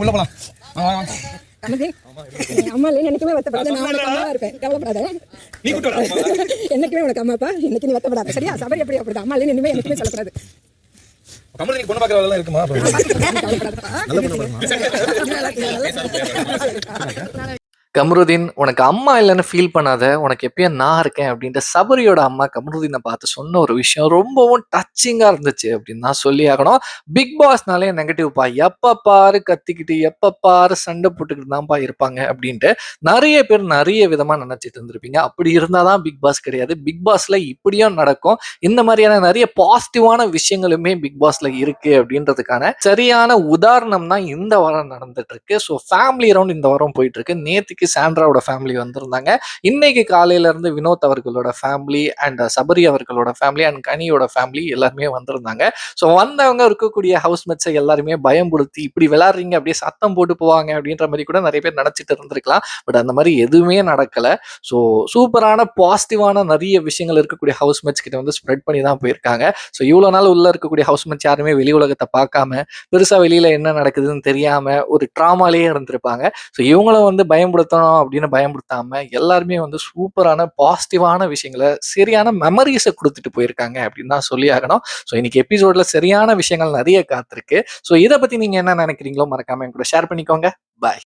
உள்ள போலாம். அம்மா இல்லை என்னைக்குமே வருத்தப்படாத, நான் உனக்கு அம்மாவா இருப்பேன், கவலைப்படாத. நீ கூட்டு வர. என்னைக்குமே உனக்கு அம்மாப்பா, இன்னைக்கு நீ வருத்தப்படாத, சரியா? சபரி எப்படி அப்படிதான், அம்மா இல்லை இனிமே என்னைக்குமே சொல்லக்கூடாது. கமலி பொண்ணு பார்க்கறதெல்லாம் இருக்குமா? கவலைப்படாதப்பா. நல்ல பொண்ணு கமருதீன், உனக்கு அம்மா இல்லைன்னு ஃபீல் பண்ணாத, உனக்கு எப்பயும் நான் இருக்கேன் அப்படின்ட்டு சபரியோட அம்மா கமருதீனை பார்த்து சொன்ன ஒரு விஷயம் ரொம்பவும் டச்சிங்காக இருந்துச்சு அப்படின்னு தான் சொல்லி ஆகணும். பிக் பாஸ்னாலே நெகட்டிவ்ப்பா, எப்போ பாரு கத்திக்கிட்டு எப்போ பாரு சண்டை போட்டுக்கிட்டு தான்ப்பா இருப்பாங்க அப்படின்ட்டு நிறைய பேர் நிறைய விதமாக நினச்சிட்டு இருந்திருப்பீங்க. அப்படி இருந்தால் தான் பிக் பாஸ் கிடையாது. பிக் பாஸில் இப்படியும் நடக்கும். இந்த மாதிரியான நிறைய பாசிட்டிவான விஷயங்களுமே பிக் பாஸ்ல இருக்கு அப்படின்றதுக்கான சரியான உதாரணம் தான் இந்த வாரம் நடந்துட்டு இருக்கு. ஸோ ஃபேமிலி ரவுண்ட் இந்த வாரம் போயிட்டு இருக்கு. நேற்றுக்கு சாண்ட்ராவோட ஃபேமிலி வந்திருந்தாங்க. இன்னைக்கு காலையில இருந்து வினோத் அவர்களோட ஃபேமிலி அண்ட் சபரி அவர்களோட ஃபேமிலி அண்ட் கனியோட ஃபேமிலி எல்லாருமே வந்திருந்தாங்க. ஸோ வந்தவங்க இருக்கக்கூடிய ஹவுஸ்மேட்ஸை எல்லாருமே பயம்படுத்தி இப்படி விளையாடுறீங்க அப்படியே சத்தம் போட்டு போவாங்க அப்படின்ற மாதிரி கூட நிறைய பேர் நினைச்சிட்டு இருந்திருக்கலாம். பட் அந்த மாதிரி எதுவுமே நடக்கல. ஸோ சூப்பரான பாசிட்டிவான நிறைய விஷயங்கள் இருக்கக்கூடிய ஹவுஸ்மேட்ஸ் கிட்ட வந்து ஸ்ப்ரெட் பண்ணி தான் போயிருக்காங்க. ஸோ இவ்வளோ நாள் உள்ள இருக்கக்கூடிய ஹவுஸ்மேட்ஸ் யாருமே வெளி உலகத்தை பார்க்காம பெருசா வெளியில என்ன நடக்குதுன்னு தெரியாம ஒரு ட்ராமாலேயே இருந்திருப்பாங்க. ஸோ இவங்களும் வந்து பயன்படுத்தணும் அப்படின்னு பயன்படுத்தாம எல்லாருமே வந்து சூப்பரான பாசிட்டிவான விஷயங்களை சரியான மெமரிஸை கொடுத்துட்டு போயிருக்காங்க அப்படின்னு தான் சொல்லி ஆகணும். ஸோ இன்னைக்கு எபிசோட்ல சரியான விஷயங்கள் நிறைய காத்திருக்கு. ஸோ இதை பத்தி நீங்க என்ன நினைக்கிறீங்களோ மறக்காம என் கூட ஷேர் பண்ணிக்கோங்க. பாய்.